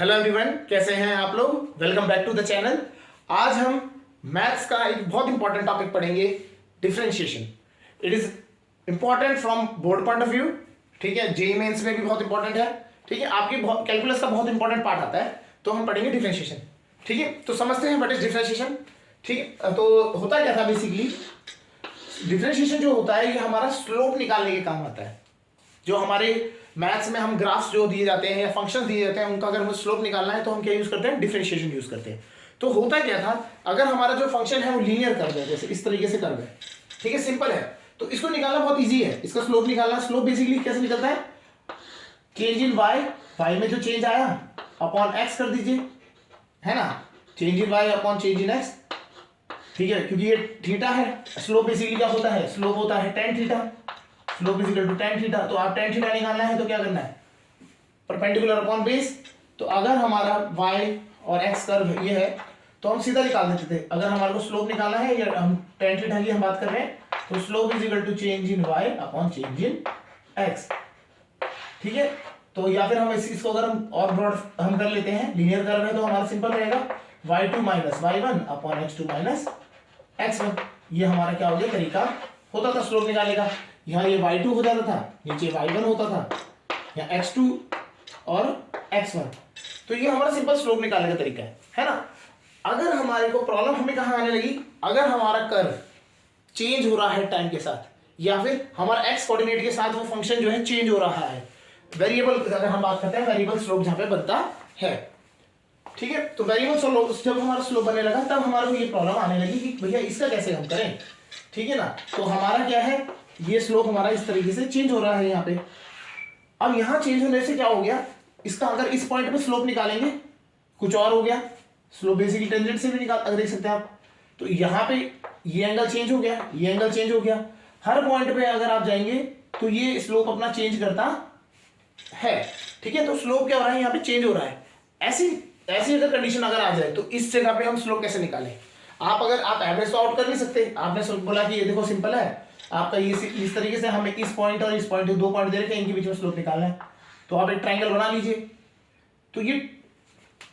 Hello everyone, कैसे हैं आप लोग। Welcome back to the channel. आज हम मैथ्स का एक बहुत इंपॉर्टेंट टॉपिक पढ़ेंगे, differentiation. It is important from board point of view. ठीक है, जेईई मेंस में भी बहुत इंपॉर्टेंट है। ठीक है, आपकी कैलकुलस का बहुत इंपॉर्टेंट पार्ट आता है, तो हम पढ़ेंगे डिफरेंशिएशन। ठीक है, तो समझते हैं व्हाट इज डिफरेंशिएशन। ठीक है, तो होता क्या था बेसिकली, डिफरेंशिएशन जो होता है ये हमारा स्लोप निकालने के काम आता है। जो हमारे मैथ्स में हम ग्राफ्स जो दिए जाते हैं या फंक्शंस दिए जाते हैं, उनका अगर हमें स्लोप निकालना है तो हम क्या यूज करते हैं, डिफरेंशिएशन यूज करते हैं। तो होता क्या था, अगर हमारा जो फंक्शन है वो लीनियर कर्व है, जैसे इस तरीके से कर्व है, ठीक है, सिंपल है, तो इसको निकालना बहुत ईजी है। इसका स्लोप निकालना, स्लोप बेसिकली कैसे निकलता है, चेंज इन वाई, वाई में जो चेंज आया अपॉन एक्स कर दीजिए, है ना, change in y upon change in x. ठीक है, क्योंकि ये थीटा है, स्लोप बेसिकली क्या होता है, स्लोप होता है tan theta, slope is equal to tan theta. तो आप tan थीटा निकालना है तो क्या करना है, परपेंडिकुलर अपॉन बेस। तो अगर हमारा y और x कर्व ये है तो हम सीधा निकाल देते थे। अगर हमारे को स्लोप निकालना है, या हम tan थीटा की हम बात कर रहे हैं, तो slope is equal to change in y upon change in x। ठीक है, तो या फिर हम इसको अगर हम और ब्रॉड हम कर लेते हैं, लीनियर कर्व है तो हमारा सिंपल रहेगा y2 minus y1 upon x2 minus x1। ये हमारा क्या हो गया, तरीका होता था स्लोप निकालने का। यहाँ ये y2 हो जाता था, नीचे y1 होता था, यहाँ x2 और x1। तो ये हमारा सिंपल स्लोप निकालने का तरीका है ना। अगर हमारे को प्रॉब्लम हमें कहाँ आने लगी, अगर हमारा कर्व चेंज हो रहा है टाइम के साथ, या फिर हमारा x कोऑर्डिनेट के साथ वो फंक्शन जो है चेंज हो रहा है, वेरिएबल अगर हम बात करते हैं, वेरिएबल स्लोप जहाँ पे बनता है। ठीक है, तो वेरिएबल स्लोप जब हमारा स्लोप बनने लगा तब हमारे को ये प्रॉब्लम आने लगी कि भैया इसका कैसे हम करें। ठीक है ना, तो हमारा क्या है, ये स्लोप हमारा इस तरीके से चेंज हो रहा है यहाँ पे। अब यहाँ चेंज होने से क्या हो गया, इसका अगर इस पॉइंट पे स्लोप निकालेंगे कुछ और हो गया, स्लोप बेसिकली टेंजेंट से भी निकाल देख सकते हैं आप। तो यहाँ पे ये एंगल चेंज हो गया, ये एंगल चेंज हो गया। हर पॉइंट पे अगर आप जाएंगे तो ये स्लोप अपना चेंज करता है। ठीक है, तो स्लोप क्या हो रहा है, यहाँ पे चेंज हो रहा है। ऐसी ऐसी अगर कंडीशन अगर आ जाए तो इस जगह पे हम स्लोप कैसे निकालें। आप अगर आप एवरेज तो आउट कर नहीं सकते, आपने बोला कि ये देखो सिंपल है आपका, ये इस तरीके से हमें इस पॉइंट और इस पॉइंट, दो पॉइंट दे रखे हैं, इनके बीच में स्लोप निकालना है। तो आप एक ट्रायंगल बना लीजिए। तो ये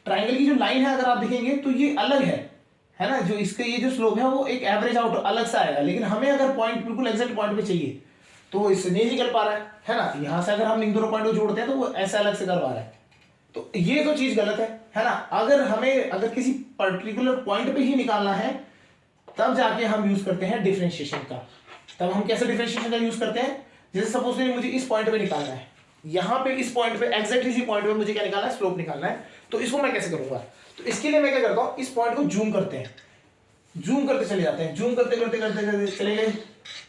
ट्रायंगल की जो लाइन है अगर आप देखेंगे तो ये अलग है ना, जो इसका ये जो स्लोप है वो एक एवरेज आउट अलग सा आएगा। लेकिन हमें अगर पॉइंट बिल्कुल एग्जैक्ट पॉइंट पे चाहिए तो इससे नहीं निकल पा रहा है ना। यहाँ से अगर हम इन दोनों पॉइंट को जोड़ते हैं तो वो ऐसा अलग से करवा रहा है, तो ये तो चीज गलत है ना। अगर किसी पर्टिकुलर पॉइंट पे ही निकालना है तब जाके हम यूज करते हैं डिफरेंशिएशन का। तब हम कैसे डिफरेंशिएशन का यूज करते हैं, जैसे सपोज मुझे इस पॉइंट पे निकालना है, यहाँ पे इस पॉइंट पे एग्जैक्टली इसी पॉइंट पे मुझे क्या निकालना है, स्लोप निकालना है। तो इसको मैं कैसे करूंगा, तो इसके लिए मैं क्या करता हूँ, इस पॉइंट को जूम करते हैं, जूम करते चले जाते हैं, जूम करते करते करते करते चले गए।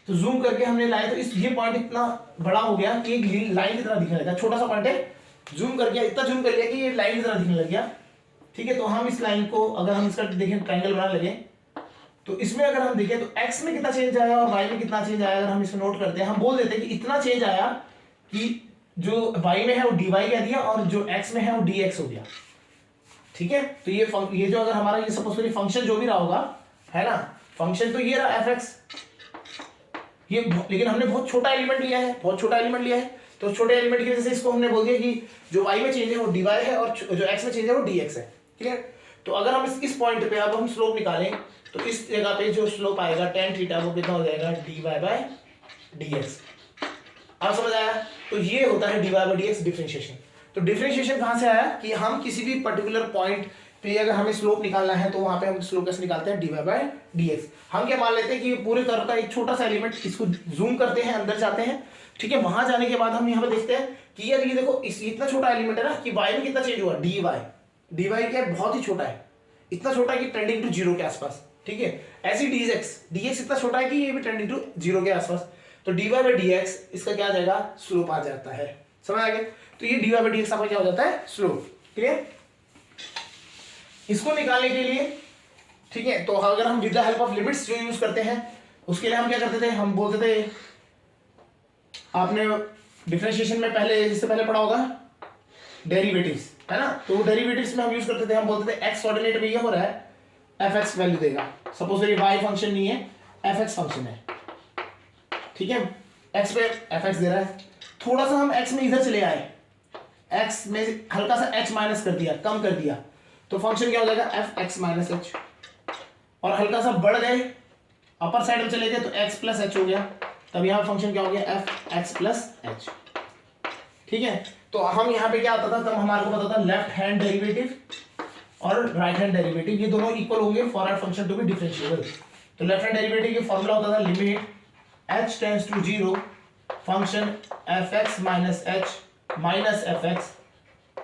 तो जूम करके हमने लाया तो इस ये पॉइंट इतना बड़ा हो गया कि एक लाइन की तरह दिखने लगा। छोटा सा पॉइंट है, जूम कर गया, इतना जूम कर लिया कि ये लाइन की तरह दिखने लग गया। ठीक है, तो हम इस लाइन को अगर हम इसका देखें ट्रायंगल बनाने लगे, तो इसमें अगर हम देखें तो x में कितना चेंज आया और y में कितना चेंज आया, अगर हम इसको नोट करते हैं, हम बोल देते हैं कि इतना चेंज आया कि जो y में है वो dy कह दिया और जो x में है वो dx हो गया। ठीक है, तो ये जो अगर हमारा ये सपोज करिए फंक्शन जो भी रहा होगा, है ना, फंक्शन तो ये रहा fx, ये लेकिन हमने बहुत छोटा एलिमेंट लिया है, बहुत छोटा एलिमेंट लिया है। तो छोटे एलिमेंट की वजह से इसको हमने बोल दिया कि जो y में चेंज है वो dy है और जो x में चेंज है वो dx है। ठीक है, तो अगर हम इस पॉइंट पे अब हम स्लोप निकालें तो इस जगह पे जो स्लोप आएगा tan थीटा वो कितना हो जाएगा, dy बाय dx। आप समझ आया, तो ये होता है dy बाय dx डिफरेंशिएशन। तो डिफरेंशिएशन कहां से आया कि हम किसी भी पर्टिकुलर पॉइंट पे अगर हमें स्लोप निकालना है तो वहां पे हम स्लोप कैसे निकालते हैं, dy बाय dx। हम क्या मान लेते हैं कि पूरे कर्व का एक छोटा सा एलिमेंट, इसको जूम करते हैं, अंदर जाते हैं। ठीक है, वहां जाने के बाद हम यहाँ पे देखते हैं कि यार ये देखो इतना छोटा एलिमेंट है ना कि y में कितना चेंज हुआ, dy क्या है, बहुत ही छोटा है, इतना छोटा है कि टेंडिंग टू जीरो के आसपास। ठीक है, ऐसी dx इतना छोटा है कि ये भी टेंडिंग टू जीरो के आसपास। तो dy बाय dx इसका क्या आ जाएगा, स्लोप आ जाता है। समझ आ गया, तो ये dy बाय dx आपका क्या हो जाता है, स्लोप। क्लियर, इसको निकालने के लिए, ठीक है, तो अगर हम with the help of limits जो यूज करते हैं उसके लिए हम क्या करते थे, हम बोलते थे, आपने डिफरेंशिएशन में पहले इससे पहले पढ़ा होगा डेरिवेटिव्स, है ना। तो डेरिवेटिव्स में हम यूज करते थे, हम बोलते थे x कोऑर्डिनेट में ये हो रहा है, fx वैल्यू देगा। सपोज ये y फंक्शन नहीं है, fx फंक्शन है। ठीक है, x पे fx दे रहा है, थोड़ा सा हम x में इधर चले आए, x में हल्का सा h माइनस कर दिया, कम कर दिया, तो फंक्शन क्या हो जाएगा एफ एक्स माइनस एच। और हल्का सा बढ़ गए, अपर साइड में चले गए तो x प्लस एच हो गया, तब यहाँ फंक्शन क्या हो गया एफ एक्स प्लस एच। ठीक है, तो हम यहाँ पे क्या आता था, तब हमारे को पता था लेफ्ट हैंड डेरिवेटिव और राइट हैंड डेरिवेटिव ये दोनों इक्वल होंगे for our function to be differentiable. तो लेफ्ट हैंड डेरिवेटिव की फॉर्मूला होता था limit h tends to 0 function f x minus h minus f x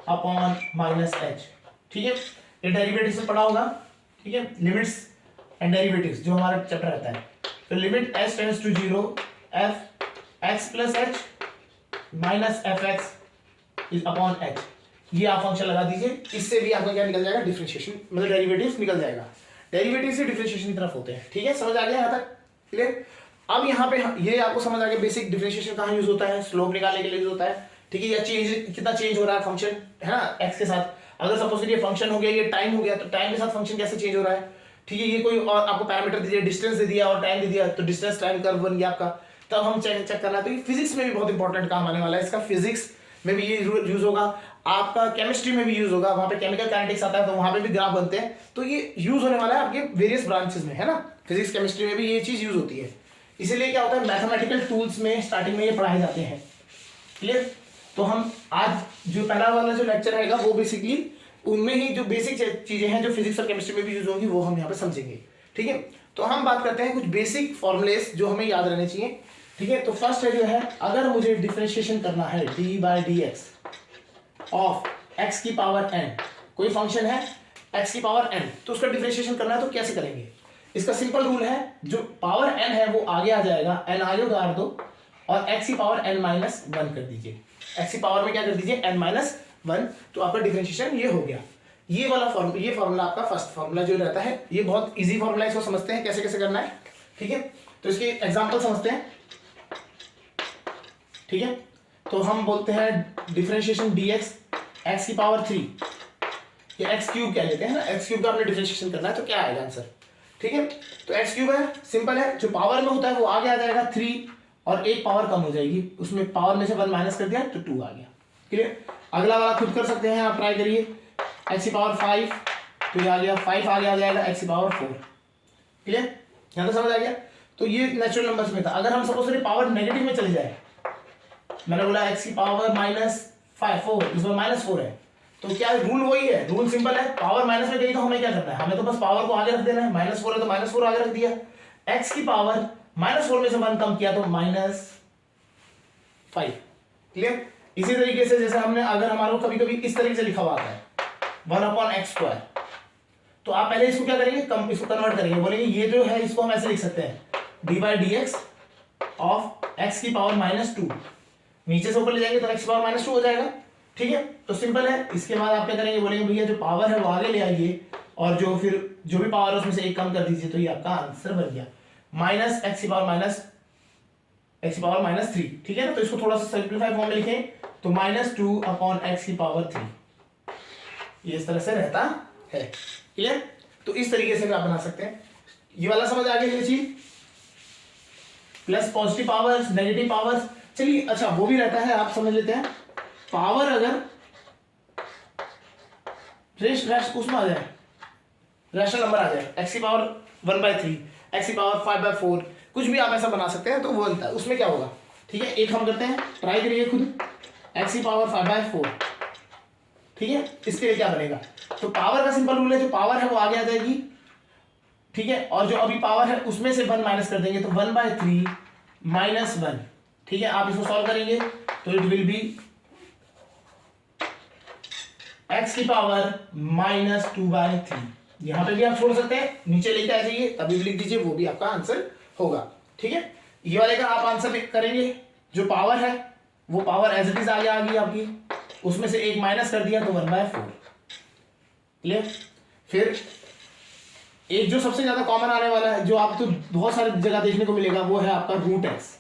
upon minus h. ठीक है, ये डेरिवेटिव से पढ़ा होगा। ठीक है, लिमिट्स एंड डेरिवेटिव्स जो हमारा चैप्टर रहता है। तो limit h tends to 0 f x plus h minus f x is upon h, ये आप फंक्शन लगा दीजिए, इससे भी आपका क्या निकल जाएगा डिफरेंशिएशन, मतलब डेरिवेटिव्स निकल जाएगा। डेरिवेटिव से डिफरेंशिएशन की तरफ होते हैं। ठीक है, समझ आ गया यहाँ तक क्लियर। अब यहाँ पे ये आपको समझ आ गया बेसिक डिफरेंशिएशन कहाँ यूज होता है, स्लोप निकालने के लिए यूज होता है। ठीक है, या चेंज कितना चेंज हो रहा है फंक्शन है ना एक्स के साथ। अगर सपोज ये फंक्शन हो गया, ये टाइम हो गया, तो टाइम के साथ फंक्शन कैसे चेंज हो रहा है। ठीक है, ये कोई और आपको पैरामीटर दे दिया, डिस्टेंस दे दिया और टाइम दे दिया, तो डिस्टेंस टाइम कर्व बन गया आपका, तब हम चेक करना है। तो ये फिजिक्स में भी बहुत इंपॉर्टेंट काम आने वाला है इसका, फिजिक्स में भी ये यूज होगा, आपका केमिस्ट्री में भी यूज होगा, वहां पे केमिकल काइनेटिक्स आता है तो वहां पे भी ग्राफ बनते हैं, तो ये यूज होने वाला है आपके वेरियस ब्रांचेस में है ना। फिजिक्स केमिस्ट्री में भी ये चीज यूज होती है, इसीलिए क्या होता है मैथमेटिकल टूल्स में स्टार्टिंग में ये पढ़ाए जाते हैं। क्लियर, तो हम आज जो पहला वाला जो लेक्चर रहेगा वो बेसिकली उनमें ही जो बेसिक चीजें हैं जो फिजिक्स और केमिस्ट्री में भी यूज होंगी वो हम यहाँ पे समझेंगे। ठीक है, तो हम बात करते हैं कुछ बेसिक फॉर्मुलेस जो हमें याद रहने चाहिए। ठीक है, तो फर्स्ट है जो है, अगर मुझे डिफरेंशिएशन करना है D by d x of x की पावर n, कोई फंक्शन है x की पावर n, तो उसका डिफरेंशिएशन करना है तो कैसे करेंगे। इसका सिंपल रूल है, जो पावर n है वो आगे आ जाएगा, n आगे उतार दो और x की पावर n माइनस 1 कर दीजिए, x की पावर में क्या कर दीजिए n माइनस 1, तो आपका डिफरेंशिएशन ये हो गया। ये वाला फॉर्मूला आपका फर्स्ट फॉर्मूला जो रहता है, ये बहुत इजी फॉर्मूला, इसको समझते हैं कैसे कैसे करना है। ठीक है, तो इसके एग्जाम्पल समझते हैं। ठीक है, तो हम बोलते हैं डिफरेंशिएशन dx x की पावर 3, ये x क्यूब क्या लेते हैं ना, x क्यूब का आपने डिफरेंशिएशन करना है तो क्या आएगा आंसर। ठीक है, तो x क्यूब है, सिंपल है, जो पावर में होता है वो आगे आ जाएगा 3 और एक पावर कम हो जाएगी, उसमें पावर में से 1 माइनस कर दिया तो 2 आ गया। क्लियर, अगला वाला खुद कर सकते हैं आप, ट्राई करिए, x की पावर 5, तो ये आ गया 5 आगे आ जाएगा x की पावर 4। क्लियर, यहाँ तो समझ आ गया। तो ये नेचुरल नंबर्स में था। अगर हम सपोज पावर नेगेटिव में चले जाए, मैंने बोला x की पावर -4, इसमें -4 है, तो क्या रूल वही है, रूल सिंपल है, पावर माइनस में गई तो हमें क्या करना है, हमें तो बस पावर को आगे रख देना है, -4 है तो -4 आगे रख दिया, x की पावर -4 में से 1 कम किया तो -5। क्लियर, इसी तरीके से जैसे हमने, अगर हमारे को कभी कभी इस तरीके से लिखा हुआ है 1/x², तो आप पहले इसको क्या करेंगे, इसको कन्वर्ट करेंगे, बोलेंगे ये जो है इसको हम ऐसे लिख सकते हैं d/dx ऑफ x की पावर -2, नीचे से ऊपर ले जाएंगे तो x की पावर -2 हो जाएगा। ठीक है, तो सिंपल है। इसके बाद आप क्या करेंगे, बोलेंगे भैया जो पावर है वो आगे ले आइए और जो फिर जो भी पावर है उसमें से एक कम कर दीजिए, तो ये आपका आंसर बन गया -x की पावर -3। ठीक है ना, तो इसको थोड़ा सा सिंपलीफाई फॉर्म में लिखें तो -2/x की पावर 3, ये इस तरह से रहता है। क्लियर, तो इस तरीके से भी आप बना सकते हैं। ये वाला समझ आ गया ये चीज, plus positive powers negative powers, चलिए अच्छा वो भी रहता है, आप समझ लेते हैं। पावर अगर उसमें आ जाए, रैशनल नंबर आ जाए, x की पावर 1/3, x की पावर 5/4, कुछ भी आप ऐसा बना सकते हैं, तो वो बनता है। उसमें क्या होगा, ठीक है, एक हम करते हैं, ट्राई करिए खुद, x की पावर 5/4। ठीक है, इसके लिए क्या बनेगा, तो पावर का सिंपल रूल है, जो पावर है वो आगे आ जाएगी। ठीक है, और जो अभी पावर है उसमें से 1 माइनस कर देंगे तो 1/3 -1। ठीक है, आप इसको सॉल्व करेंगे तो इट विल बी x की पावर -2/3। यहां पे भी आप छोड़ सकते हैं, नीचे लेके आ जाइए, तभी भी लिख दीजिए, वो भी आपका आंसर होगा। ठीक है, ये वाले का आप आंसर करेंगे, जो पावर है वो पावर एज इट इज आगे आ गई आपकी, उसमें से एक माइनस कर दिया तो 1/4। क्लियर, फिर एक जो सबसे ज्यादा कॉमन आने वाला है, जो आपको बहुत सारी जगह देखने को मिलेगा, वो है आपका √x।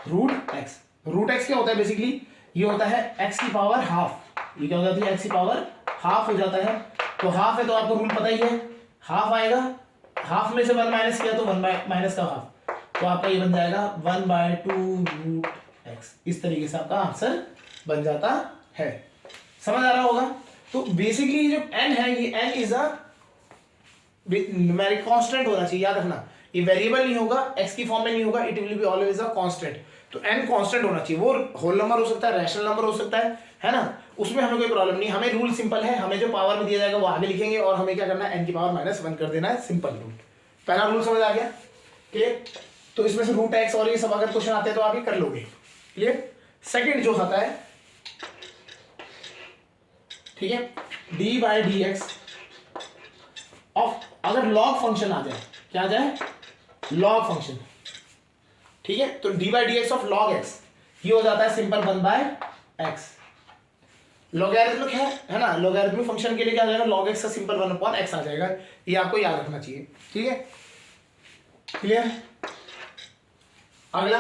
√x क्या होता है, बेसिकली ये होता है x की पावर हाफ। ये क्या हो जाती है, x की पावर हाफ हो जाता है। तो हाफ है तो आपको रूल पता ही है, हाफ आएगा, हाफ में से 1 माइनस किया तो 1 माइनस का हाफ, तो आपका ये बन जाएगा 1/2 √x। इस तरीके से आपका आंसर बन जाता है। समझ आ रहा होगा? तो बेसिकली जो n है, ये n is a numeric constant होना चाहिए, याद रखना। ये वेरिएबल नहीं होगा, x की फॉर्म में नहीं होगा, it will be always a constant. तो n कांस्टेंट होना चाहिए, वो होल नंबर हो सकता है, रैशनल नंबर हो सकता है ना, उसमें हमें कोई प्रॉब्लम नहीं। हमें रूल सिंपल है, हमें जो पावर में दिया जाएगा वो आगे लिखेंगे और हमें क्या करना है, n की पावर -1 कर देना है, सिंपल रूल। पहला रूल समझ आ गया? क्लियर? तो इसमें से रूट x और ये सब अगर क्वेश्चन आते हैं तो आप ये कर लोगे। क्लियर? सेकंड जो आता है, ठीक है, d/dx ऑफ, अगर लॉग फंक्शन आ जाए, क्या आ जाए, लॉग फंक्शन, ठीक है, तो d/dx ऑफ log x ये हो जाता है सिंपल 1/x। लॉगरिथमिक है ना, लॉगरिथमिक फंक्शन के लिए क्या आ जाएगा, log x का सिंपल 1/x आ जाएगा। ये आपको याद रखना चाहिए, ठीक है? क्लियर? अगला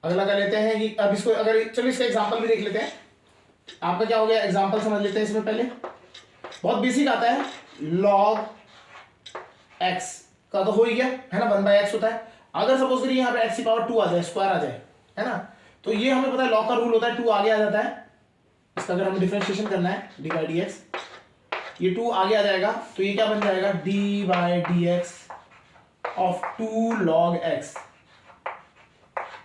कर लेते हैं कि अब इसको, अगर चलो इसका एग्जांपल भी देख लेते हैं। आपका क्या हो गया, एग्जांपल समझ लेते हैं इसमें। पहले बहुत बेसिक आता है, log x का तो हो ही गया है ना, 1/x होता है। अगर सपोज करिए यहाँ पे x की पावर 2 आ जाए, स्क्वायर आ जाए, है ना, तो ये हमें पता है log का रूल होता है 2 आगे आ जाता है। इसका अगर हमें डिफरेंशिएशन करना है d/dx, ये 2 आगे आ जाएगा, तो ये क्या बन जाएगा, d/dx ऑफ 2 log x।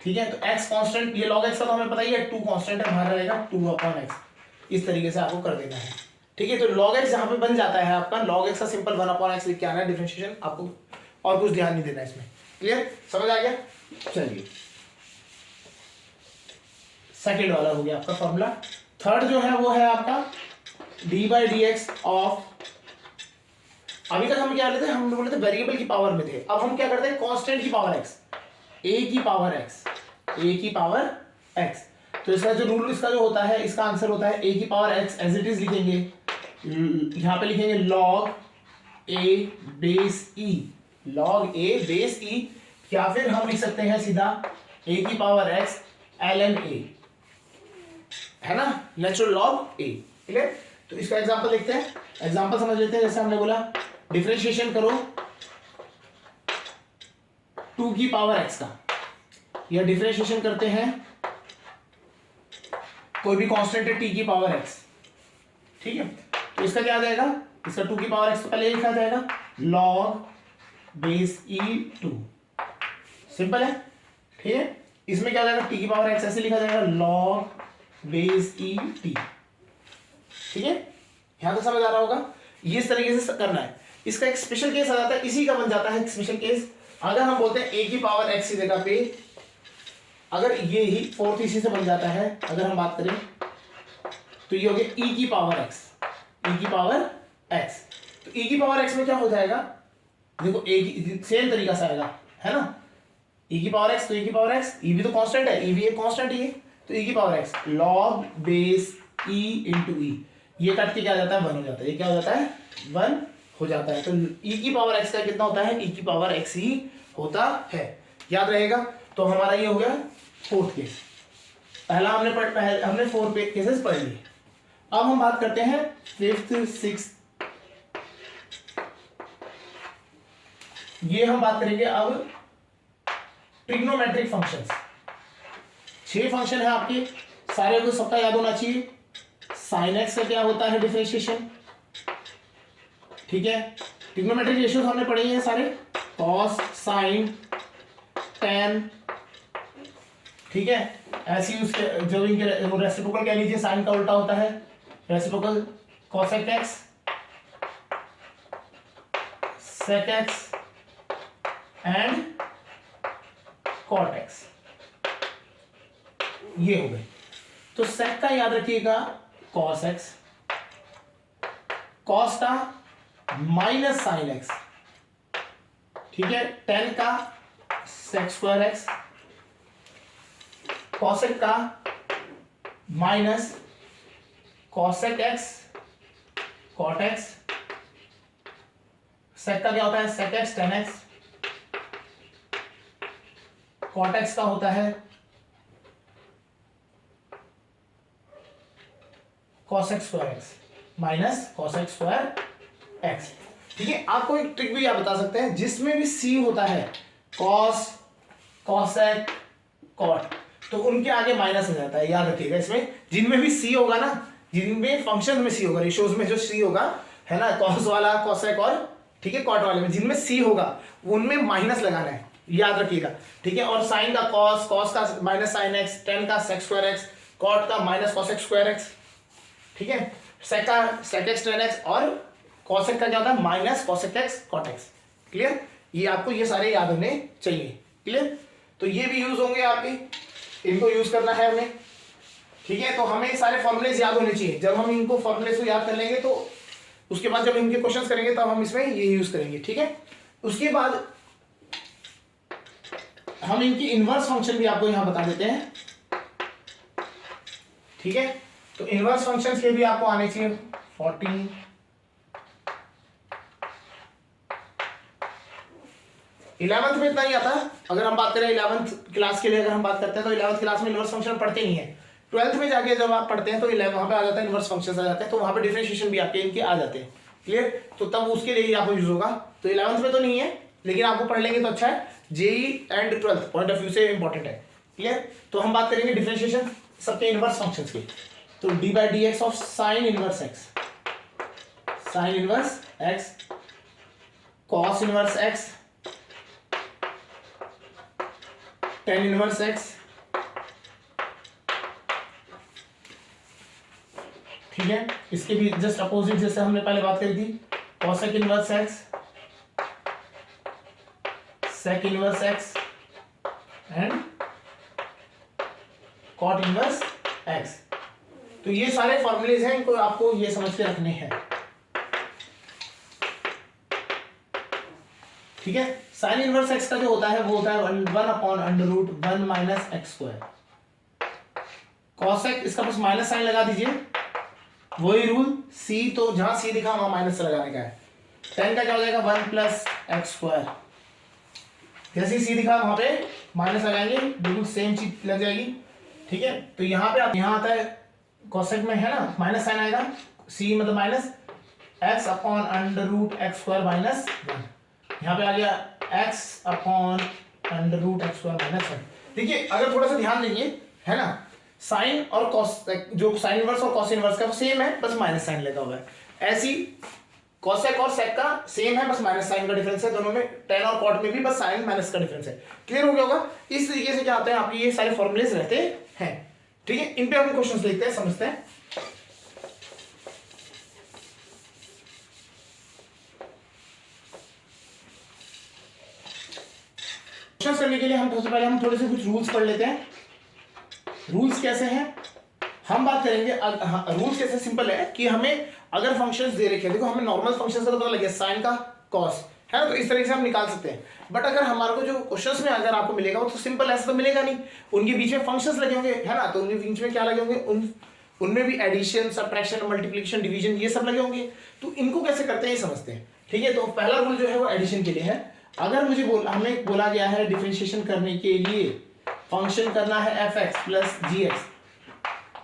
ठीक है, तो x कांस्टेंट, ये log x का तो हमें पता ही है, 2 कांस्टेंट है, बाहर रहेगा 2/x। इस तरीके से आपको कर देना है, ठीक है। तो log x जहां पे बन जाता है आपका, log x का सिंपल 1/x लिख के आना है, डिफरेंशिएशन आपको और कुछ ध्यान नहीं देना इसमें। क्लियर? समझ आ गया? चलिए, सेकंड वाला हो गया आपका फॉर्मूला। थर्ड जो है वो है आपका d/dx ऑफ, अभी तक हम क्या लेते थे, हम बोले थे वेरिएबल की पावर में थे, अब हम क्या करते हैं, कांस्टेंट की पावर x, a की पावर x। तो इसका जो रूल, इसका जो होता है, इसका आंसर होता है a की power x, as it is लिखेंगे, यहां पे लिखेंगे log a base e, log a base e, या फिर हम लिख सकते हैं सीधा a की पावर x ln a, है ना, नेचुरल लॉग a। क्लियर? तो इसका एग्जांपल देखते हैं, एग्जांपल समझ लेते हैं। जैसे हमने बोला डिफरेंशिएशन करो 2 की पावर x का, या डिफरेंशिएशन करते हैं कोई भी कांस्टेंट है t की पावर x, ठीक है, तो इसका क्या आ जाएगा, इसका 2 की पावर x तो पहले लिखा जाएगा log बेस e2, सिंपल है, ठीक है। इसमें क्या आ जाएगा, t की पावर x ऐसे लिखा जाएगा log बेस et, ठीक है, यहां तो समझ आ रहा होगा। ये इस तरीके से करना है। इसका एक स्पेशल केस आ जाता है, इसी का बन जाता है स्पेशल केस। अगर हम बोलते हैं a की पावर x की जगह पे, अगर ये ही फोर्थ इसी से बन जाता है, अगर हम बात करें तो ये हो गया e की पावर x, e की पावर x। तो e की पावर x में क्या हो जाएगा, देखो a की सेम तरीका से आएगा, है ना, e की पावर x, तो e की पावर x, e भी तो कांस्टेंट है, e भी एक कांस्टेंट ही है, तो e की power x log base e into e, ये कट के क्या जाता है, 1 हो जाता है, ये क्या हो जाता है, 1 हो जाता है। तो e की पावर x का कितना होता है, e की पावर x ही होता है, याद रहेगा। तो हमारा ये हो गया फोर्थ केस। पहला हमने 4 केसेस पढ़ लिए। अब हम बात करते हैं फिफ्थ, सिक्स्थ, ये हम बात करेंगे अब ट्रिग्नोमेट्रिक फंक्शंस। 6 फंक्शन है आपके, सारे को सबका याद होना चाहिए। साइन एक्स का क्या होता है डिफरेंशिएशन, ठीक है, ट्रिग्नोमेट्रिक रेशियोज हमने पढ़े हैं सारे, कॉस, साइन, टेन, ठीक है। ऐसे ही उसके जो इनके रेसिप्रोकल कह लीजिए, साइन का उल्टा होता है reciprocal, cosec x, sec x and cot x, ये हो गए। तो सेक का याद रखिएगा कॉस एक्स, कॉस का माइनस साइन एक्स, ठीक है, टेन का सेक स्क्वायर एक्स, कॉसेक का minus cosec x cot x, sec का क्या होता है, sec x tan x, cot x का होता है cosec square x minus cosec square x, ठीक है। आपको एक ट्रिक भी आप बता सकते हैं, जिसमें भी सी होता है, कॉस, कॉसेक, कॉट, तो उनके आगे माइनस हो जाता है, याद रखिएगा। इसमें जिनमें भी सी होगा ना, जिनमें फंक्शन में सी होगा, रेशियोज में जो सी होगा है ना, कॉस वाला, कोसेक और ठीक है कॉट वाले में जिनमें सी होगा उनमें माइनस लगाना है, याद रखिएगा। ठीक है, और साइन का कॉस, कॉस का माइनस साइन एक्स, टेन का सेक स्क्वायर एक्स, कॉट का माइनस कॉसेक स्क्वायर एक्स। ठीक है, सेक का सेक एक्स टेन एक्स और कॉसेक का क्या होता है minus cosec x cot x. Clear, ये आपको ये सारे याद होने चाहिए। क्लियर, तो ये भी यूज होंगे आपके, इनको यूज करना है हमें। ठीक है, तो हमें सारे फॉर्मुलेज याद होने चाहिए। जब हम इनको फॉर्मुलेज को याद कर लेंगे तो उसके बाद जब इनके क्वेश्चंस करेंगे तब हम इसमें ये यूज करेंगे। ठीक है, उसके बाद हम इनकी इनवर्स फंक्शन भी आपको यहां बता देते हैं। ठीक है, तो इनवर्स फंक्शंस के भी आपको आने चाहिए 14। इलेवंथ में इतना ही आता है। अगर हम बात करें 11th क्लास के लिए, अगर हम बात करते हैं तो 11th क्लास में इनवर्स फंक्शन पढ़ते नहीं है। 12th में जाके जब आप पढ़ते हैं तो वहां पे आ जाता है इनवर्स फंक्शंस आ जाते हैं, तो वहां पे डिफरेंशिएशन भी आपके इनके आ जाते हैं। क्लियर, तो तब उसके लिए ही आपको यूज होगा। तो 11th में तो नहीं है, लेकिन आपको पढ़ लेंगे तो अच्छा है। JEE and 12th point of view से इंपॉर्टेंट है। क्लियर, तो हम बात करेंगे डिफरेंशिएशन सबके इनवर्स फंक्शंस की। तो D by d x of sine inverse x, sine inverse x, cos inverse x, tan inverse x. ठीक है, इसके भी जस्ट अपोजिट जैसे हमने पहले बात करी थी, cosec inverse x, sec inverse x and cot inverse x. तो ये सारे फॉर्मूलेज हैं, इनको आपको ये समझ के रखने हैं। ठीक है, साइन इनवर्स एक्स का जो होता है वो होता है 1/√1 माइनस एक्स स्क्वायर। कॉसेक इसका बस माइनस साइन लगा दीजिए, वही रूल, सी तो जहां सी दिखा वहां माइनस लगाने का है। टेन का क्या हो जाएगा 1 प्लस एक्स स्क्वायर, जैसे सी दिखा वहां पे माइनस लगाएंगे, बिल्कुल सेम चीज लग जाएगी। ठीक है, तो यहाँ पे यहाँ आता है कॉसेक में है ना माइनस साइन आएगा, सी मतलब minus x upon √x square minus 1। यहाँ पे आ गया x upon √x square minus 1। देखिए अगर थोड़ा सा ध्यान देंगे है ना, साइन और कॉस, जो साइन इनवर्स और कॉस इनवर्स का सेम है, बस माइनस साइन लगा हुआ है। ऐसी कॉसेक और सेक का सेम है, बस माइनस साइन का डिफरेंस है। दोनों में टेन और कॉट में भी बस साइन माइनस का डिफरेंस है। क्लियर हो गया होगा। इस तरीके से क्या होते हैं आपके ये सारे फॉर्मुलेज रहते हैं। ठीक है, इन पे हम क्वेश्चंस देखते हैं, समझते हैं। क्वेश्चंस करने के लिए हम सबसे पहले थोड़े से कुछ रूल्स पढ़ लेते हैं। रूल्स कैसे हैं हम बात करेंगे। रूल्स कैसे सिंपल है कि हमें अगर फंक्शंस दे रखे हैं, देखो हमें नॉर्मल फंक्शंस का तो पता लग गया, साइन का कॉस है ना, तो इस तरीके से हम निकाल सकते हैं। बट अगर हमारे को जो क्वेश्चंस में अगर आपको मिलेगा वो तो सिंपल ऐसा तो मिलेगा नहीं, उनके बीच में फंक्शंस लगे होंगे है ना, तो उनके बीच में क्या लगे होंगे, उनमें भी एडिशन, सब्ट्रैक्शन, मल्टीप्लिकेशन, डिवीजन ये सब लगे होंगे। तो इनको कैसे करते हैं ये समझते हैं। ठीक है, तो पहला रूल जो है वो एडिशन के लिए है। अगर मुझे हमें बोला गया है डिफरेंशिएशन करने के लिए फंक्शन करना है f(x) प्लस gx,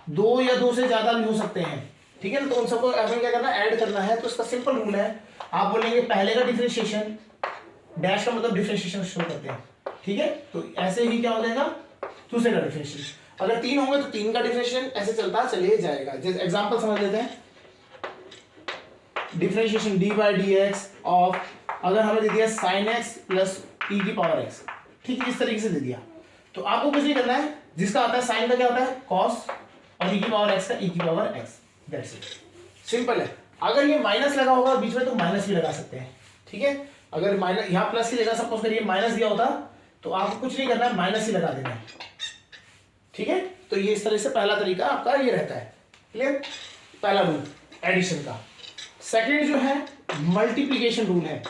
दो या दो से ज्यादा भी हो सकते हैं। ठीक है ना, तो उन सबको हमें क्या करना है, ऐड करना है। तो इसका सिंपल रूल है, आप बोलेंगे पहले का डिफरेंशिएशन, डैश का मतलब डिफरेंशिएशन शो करते हैं। ठीक है, तो ऐसे ही क्या हो जाएगा दूसरे का डिफरेंशिएशन। अगर तीन होंगे तो तीन का डिफरेंशिएशन ऐसे चलता चले जाएगा। जैसे एग्जांपल समझ लेते हैं, differentiation D by d x of, अगर हमें दे दिया साइन एक्स प्लस ई की पावर एक्स। ठीक है, इस तरीके से दे दिया, तो आपको कुछ नहीं करना है। जिसका आता है साइन का क्या होता है कॉस, और ई की पावर एक्स का ई की power x, that's it, simple है। अगर ये माइनस लगा होगा बीच में तो माइनस भी लगा सकते हैं। ठीक है, अगर माइनस यहाँ प्लस की जगह सपोज करिए माइनस दिया होता तो आपको कुछ नहीं करना है, माइनस ही लगा देना है। ठीक है, तो ये इस तरह से पहला तरीका आपका ये रहता है। क्लियर, पहला रूल एडिशन का। सेकेंड जो है मल्टीप्लीकेशन रूल है।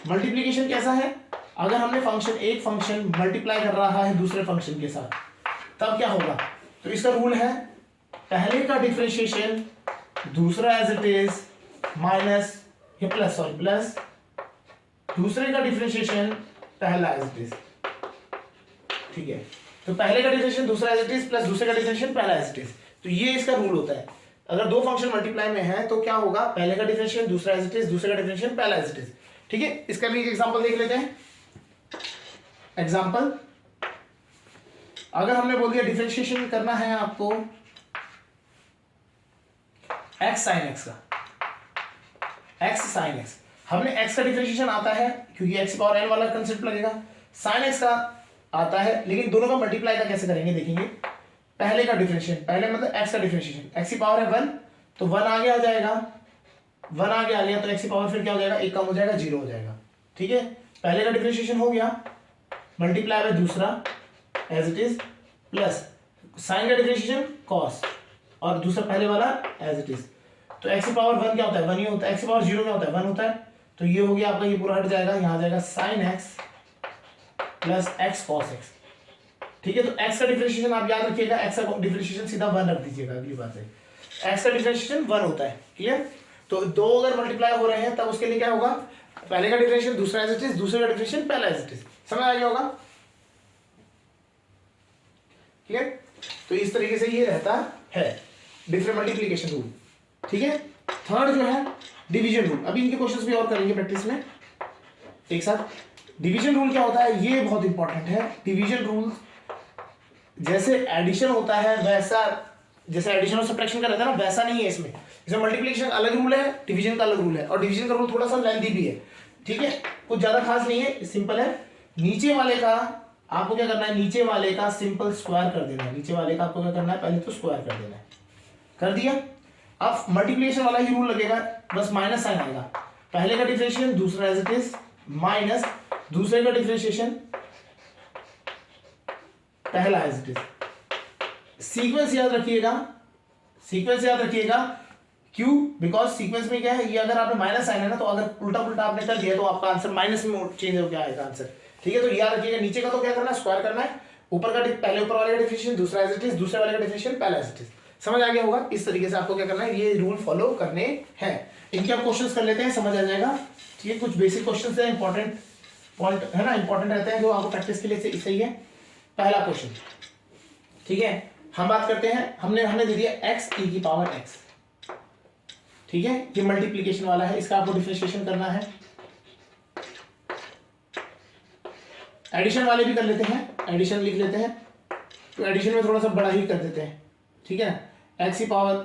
मल्टीप्लीकेशन कैसा है, अगर हमने एक फंक्शन मल्टीप्लाई कर रहा है दूसरे फंक्शन के साथ तब क्या होगा, तो इसका रूल है पहले का डिफरेंशिएशन दूसरा एज इट इज माइनस या प्लस, सॉरी प्लस दूसरे का डिफरेंशिएशन पहला एज इट इज। ठीक है, तो पहले का डिफरेंशिएशन दूसरा एज इट इज प्लस दूसरे का डिफरेंशिएशन पहला एज इट इज। तो ये इसका रूल होता है। अगर दो फंक्शन मल्टीप्लाई में है तो क्या होगा, पहले का डिफरेंशिएशन दूसरा एज इट इज, दूसरे का डिफरेंशिएशन पहला एज इट इज। ठीक है, इसका भी एक एग्जांपल देख लेते हैं। एग्जांपल अगर हमने बोल दिया डिफरेंशिएशन करना है आपको x sin x का, x sin x, हमने x का डिफरेंशिएशन आता है क्योंकि x पावर n वाला कंसेप्ट लगेगा, sin x का आता है, लेकिन दोनों का मल्टीप्लाई का कैसे करेंगे देखेंगे। पहले का डिफरेंशिएशन, पहले मतलब x का डिफरेंशिएशन, x की पावर है 1 तो 1 आगे आ जाएगा, 1 आगे आ गया तो x की पावर फिर क्या हो जाएगा, 1 कम हो जाएगा, 0 हो जाएगा। ठीक है, पहले का डिफरेंशिएशन हो गया, मल्टीप्लाई बाय दूसरा as it is, plus sine का डिफरेंशिएशन कॉस और दूसरा पहले वाला एज इट इज। तो x की पावर 1 क्या होता है, 1 ही होता है, x की पावर 0 क्या होता है, 1 होता है। तो ये हो गया आपका, ये पूरा हट जाएगा, यहाँ आ जाएगा sin x plus x cos x। ठीक है, तो x का डिफरेंशिएशन आप याद रखिएगा, x का डिफरेंशिएशन सीधा 1 रख दीजिएगा, अगली बात है x का डिफरेंशिएशन 1 होता है। क्लियर, तो दो अगर मल्टीप्लाई हो रहे हैं तब उसके लिए क्या होगा, पहले का डिफरेंशिएशन दूसरा एज इट इज, दूसरे का डिफरेंशिएशन पहला एज इट इज। समझ आ गया होगा। क्लियर, तो इस तरीके से ये रहता है डिफरेंट मल्टीप्लिकेशन रूल। ठीक है, थर्ड जो है डिवीजन रूल, अभी इनके क्वेश्चंस भी और करेंगे प्रैक्टिस में एक साथ। डिवीजन रूल क्या होता है, ये बहुत इंपॉर्टेंट है। डिवीजन रूल जैसे एडिशन होता है वैसा, जैसे एडिशन और सब्ट्रैक्शन का रहता है ना, वैसा नहीं है इसमें। जैसे मल्टीप्लिकेशन का अलग रूल है, डिवीजन का अलग रूल है, और डिवीजन का रूल थोड़ा सा लेंथी भी है। ठीक है, कुछ ज्यादा खास नहीं है, सिंपल है। नीचे वाले का आपको क्या करना है, नीचे वाले का सिंपल स्क्वायर कर देना है। नीचे वाले का आपको क्या करना है, पहले तो स्क्वायर कर देना है, कर दिया। अब मल्टीप्लिकेशन वाला ही रूल लगेगा, बस माइनस साइन आएगा, पहले का डिफरेंशिएशन दूसरा एज इट इज, माइनस दूसरे का डिफरेंशिएशन पहला एज इट इज। सीक्वेंस याद रखिएगा, सीक्वेंस याद रखिएगा, क्यों, बिकॉज सीक्वेंस में क्या है, ये अगर आपने माइनस साइन है ना, तो अगर उल्टा पुल्टा आपने कर दिया तो आपका आंसर माइनस में चेंज हो गया आएगा आंसर। ठीक है, तो याद रखिएगा, नीचे का तो क्या करना है, स्क्वायर करना है, ऊपर का पहले ऊपर वाले का डिफरेंशिएशन दूसरा एज इट इज, दूसरे वाले का डिफरेंशिएशन पहला एज इट इज। समझ आ गया होगा। इस तरीके से आपको क्या करना है, ये रूल फॉलो करने हैं। इनके आप क्वेश्चंस कर लेते हैं, समझ आ जाएगा। ठीक है, कुछ बेसिक क्वेश्चंस हैं, इंपॉर्टेंट पॉइंट है ना, इंपॉर्टेंट रहते हैं जो आपको प्रैक्टिस के लिए सही है। पहला क्वेश्चन, ठीक है, हम बात करते हैं, हमने दे दिया x e की पावर x। ठीक है, ये मल्टीप्लिकेशन वाला है, इसका आपको डिफरेंशिएशन करना है। एडिशन वाले भी कर लेते हैं, एडिशन लिख लेते हैं, तो एडिशन में थोड़ा सा बड़ा ही कर देते हैं। ठीक है ना, x की पावर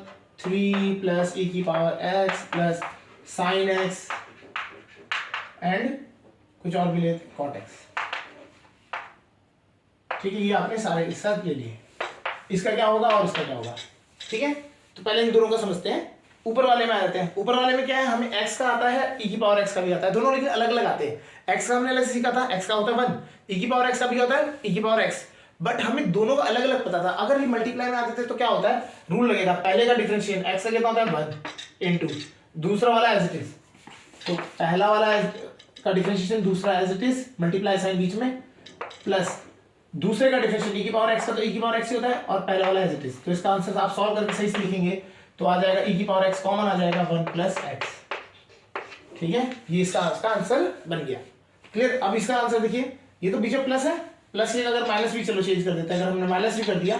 3 प्लस e की power x plus sign x and कुछ और भी लेते कॉट x। ठीक है, ये आपने सारे एक साथ ले लिए। इसका क्या होगा और इसका क्या होगा। ठीक है, तो पहले इन दोनों का समझते हैं। ऊपर वाले में आ जाते हैं। ऊपर वाले में क्या है, हमें x का आता है, e की पावर x का भी आता है, दोनों लेकिन अलग अलग आते हैं। x का हमने अलग से सीखा था, x का होता है 1, e की पावर x का भी होता है e की पावर x, बट हमें दोनों का अलग अलग पता था। अगर ये मल्टीप्लाई में आते थे तो क्या होता है, रूल लगेगा, पहले का डिफरेंशिएशन x का कितना होता है 1 इंटू दूसरा वाला एज इट इज, तो पहला वाला का डिफरेंशिएशन दूसरा as it is, multiply sine बीच में, प्लस दूसरे का डिफरेंशिएशन e की पावर x का, तो e की पावर x ही होता है, और पहला वाला एज इट इज। तो इसका आंसर आप सॉल्व करके सही से लिखेंगे तो आ जाएगा e की पावर x कॉमन आ जाएगा 1 प्लस x। ठीक है, ये इसका आंसर बन गया। क्लियर, अब इसका आंसर देखिए, ये तो बीच में प्लस है, प्लस की अगर माइनस भी चलो चेंज कर देते हैं, अगर हमने माइनस भी कर दिया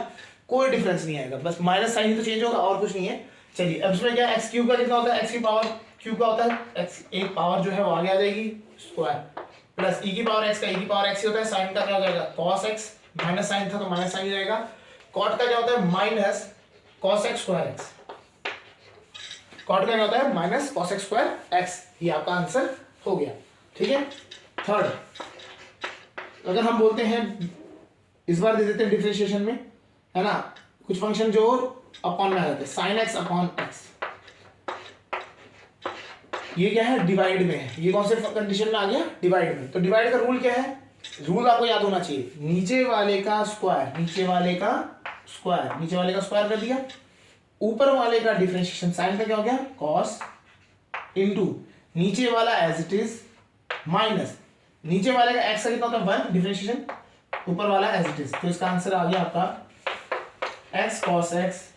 कोई डिफरेंस नहीं आएगा, बस माइनस साइन ही तो चेंज होगा और कुछ नहीं है। चलिए, अब इसमें क्या एक्स क्यूब का कितना होता है, एक्स की पावर क्यूब का होता है, एक्स एक पावर जो है वो आगे आ जाएगी स्क्वायर, प्लस ई की पावर एक्स का, ई की पावर एक्स ही होता है, साइन का क्या हो जाएगा कॉस एक्स, माइनस साइन था तो माइनस साइन ही जाएगा, कॉट का क्या होता है minus cos x square x, cot का क्या होता है minus cos x square x. ये आपका आंसर हो गया। ठीक है, थर्ड, अगर हम बोलते हैं, इस बार दे देते हैं डिफरेंशिएशन में, है ना, कुछ फंक्शन जो अपॉन में आ जाते हैं, साइन एक्स अपॉन एक्स, ये क्या है डिवाइड में है, ये कौन से कंडीशन में आ गया डिवाइड में। तो डिवाइड का रूल क्या है, रूल आपको याद होना चाहिए, नीचे वाले का स्क्वायर, नीचे वाले का स्क्वायर, नीचे वाले का स्क्वायर कर दिया, ऊपर वाले का डिफरेंशिएशन साइन का क्या हो गया कॉस, इनटू नीचे वाला एज इट इज, माइनस नीचे वाले का एक्स का कितना होता है 1 डिफरेंशिएशन, ऊपर वाला एज इट इज। तो इसका आंसर आ गया आपका x cos x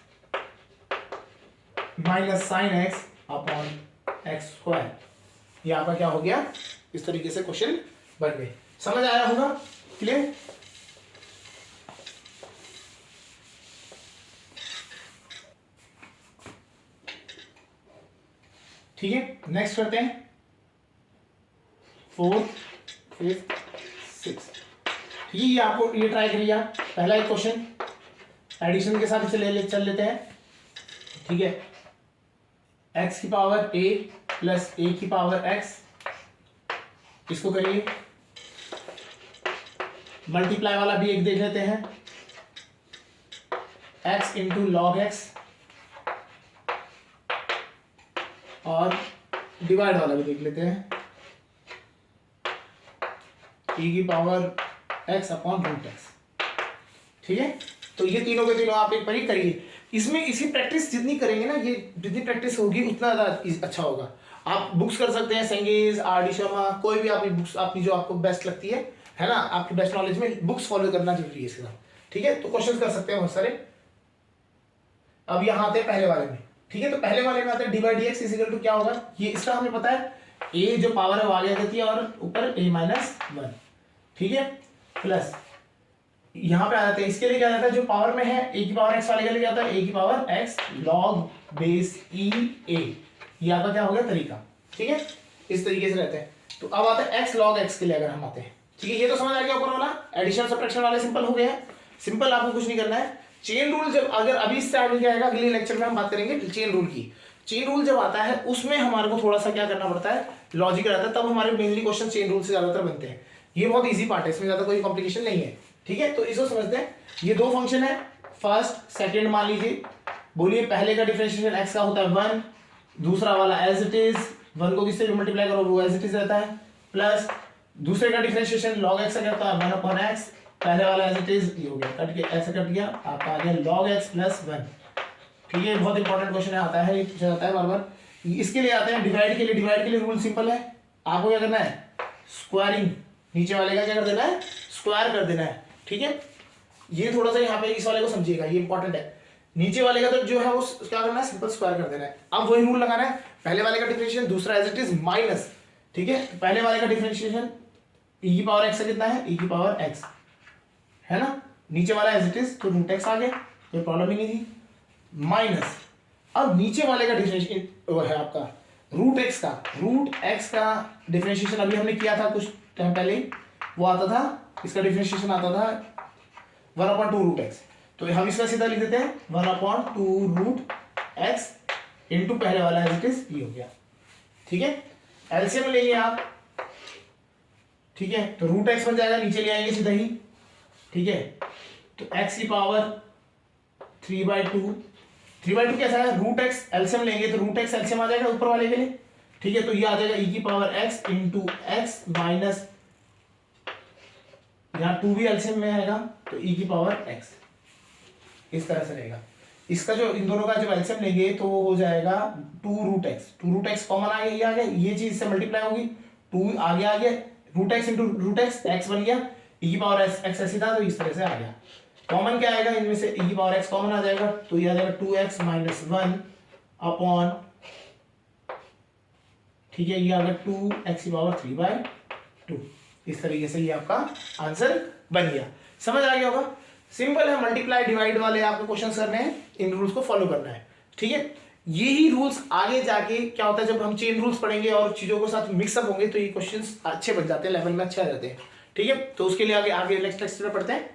minus sine x upon x square. ये आपका क्या हो गया, इस तरीके से क्वेश्चन बन गए। समझ आया होगा, क्लियर। ठीक है, नेक्स्ट करते हैं 4th 5th 6th। ये आपको ये ट्राई करिए आप, पहला एक क्वेश्चन एडिशन के साथ चल लेते हैं, ठीक है। x की पावर a प्लस a की पावर x, इसको करिए। मल्टीप्लाई वाला भी एक देख लेते हैं, x इंटू लॉग x, और डिवाइड वाला भी देख लेते हैं, e की power x upon root x, ठीक है। तो ये तीनों के तीनों आप एक बार ही करिए। इसमें इसी प्रैक्टिस जितनी करेंगे ना, ये जितनी प्रैक्टिस होगी उतना ज़्यादा अच्छा होगा। आप बुक्स कर सकते हैं, सेंगेज, आर डी शर्मा, कोई भी आपकी बुक्स आपकी जो आपको बेस्ट लगती है ना, आपकी बेस्ट नॉलेज में बुक्स फॉलो करना जरूरी है इसके साथ, ठीक है। तो क्वेश्चन कर सकते हैं बहुत सारे। अब यहाँ आते हैं पहले वाले में, ठीक है। तो पहले वाले में आते हैं d by d x is equal to क्या होगा, ये इसका हमें पता है, ए जो पावर है वो आगे आ जाती है और ऊपर a माइनस 1, ठीक है, प्लस यहाँ पे आ जाते हैं, इसके लिए क्या जाता है, जो पावर में है a की पावर x वाले के लिए आता है a की power x log base e a, ये आपका क्या हो गया तरीका, ठीक है। इस तरीके से रहते हैं। तो अब आता है x log x के लिए अगर हम आते हैं, ठीक है। ये तो समझ आ गया ऊपर वाला, एडिशन सब्ट्रैक्शन वाले सिंपल हो गए हैं। सिंपल, आपको कुछ नहीं करना है। चेन रूल जब अगर अभी इससे आगे क्या आएगा, अगले लेक्चर में हम बात करेंगे चेन रूल की। चेन रूल जब आता है उसमें हमारे को थोड़ा सा क्या करना पड़ता है, लॉजिक रहता है, तब हमारे मेनली क्वेश्चन चेन रूल से ज्यादातर बनते हैं। ये बहुत ईजी पार्ट है, इसमें ज्यादा कोई कॉम्प्लिकेशन नहीं है, ठीक है। तो इसको समझते हैं। ये दो फंक्शन है, फर्स्ट सेकंड मान लीजिए, बोलिए पहले का डिफरेंशिएशन x का होता है 1, दूसरा वाला एज इट इज 1 को किससे मल्टीप्लाई करो वो एज इट इज रहता है, प्लस दूसरे का डिफरेंशिएशन log x का क्या होता है 1 अपॉन x, पहले वाला एज इट इज ये हो गया, कट के ऐसे कट गया, आपका आ गया log x प्लस 1, ठीक है। बहुत इंपॉर्टेंट क्वेश्चन आता है, ये पूछा जाता है बार बार। इसके लिए आते हैं डिवाइड के लिए। डिवाइड के लिए रूल सिंपल है, आपको क्या करना है, स्क्वायरिंग, नीचे वाले का क्या कर देना है, स्क्वायर कर देना है, ठीक है। ये थोड़ा सा यहाँ पे इस वाले को समझिएगा, ये इंपॉर्टेंट है। नीचे वाले का तो जो है वो क्या करना है, सिंपल स्क्वायर कर देना है। अब वही रूल लगाना है, पहले वाले का डिफरेंशिएशन, दूसरा एज इट इज माइनस, ठीक है। पहले वाले का डिफरेंशिएशन e की पावर x से कितना है, e की पावर x है ना, नीचे वाला एज इट इज तो रूट x आ गया, कोई प्रॉब्लम ही नहीं थी, माइनस। अब नीचे वाले का डिफरेंशिएशन वो है आपका रूट x का डिफरेंशिएशन अभी हमने किया था कुछ टाइम पहले, वो आता था, इसका डिफरेंशिएशन आता था 1/2 रूट x। तो हम इसका सीधा लिख देते हैं 1/2 रूट x इंटू पहले वाला एज इट इज ये हो गया, ठीक है। एलसीएम लेंगे आप, ठीक है, तो रूट x बन जाएगा, नीचे ले आएंगे सीधा ही, ठीक है। तो x की पावर 3/2 कैसा है, रूट x एलसीएम लेंगे तो रूट x एलसीएम आ जाएगा ऊपर वाले के लिए, ठीक है। तो ये आ जाएगा e की power x into x minus, यहाँ 2 भी एलसीएम में आएगा तो e की पावर x, इस तरह से रहेगा। इसका जो इन दोनों का जब एलसीएम लेंगे तो वो हो जाएगा 2 रूट x कॉमन आ गया, ये आ गया, ये चीज इससे मल्टीप्लाई होगी, 2 आगे आ गया, root x into root x बन गया, e की पावर x ऐसे था, तो इस तरह से आ गया। कॉमन क्या आएगा इनमें से, e की पावर x कॉमन आ जाएगा, तो ये आ जाएगा 2x माइनस 1 अपॉन, ठीक है, ये आ गया 2x की पावर 3/2। इस तरीके से ये आपका आंसर बन गया। समझ आ गया होगा, सिंपल है। मल्टीप्लाई डिवाइड वाले आपको क्वेश्चंस करने हैं, इन रूल्स को फॉलो करना है, ठीक है। यही रूल्स आगे जाके क्या होता है, जब हम चेन रूल्स पढ़ेंगे और चीजों के साथ मिक्सअप होंगे तो ये क्वेश्चंस अच्छे बन जाते हैं, लेवल में अच्छे आ जाते हैं, ठीक है। तो उसके लिए आगे नेक्स्ट लेक्चर में पढ़ते हैं।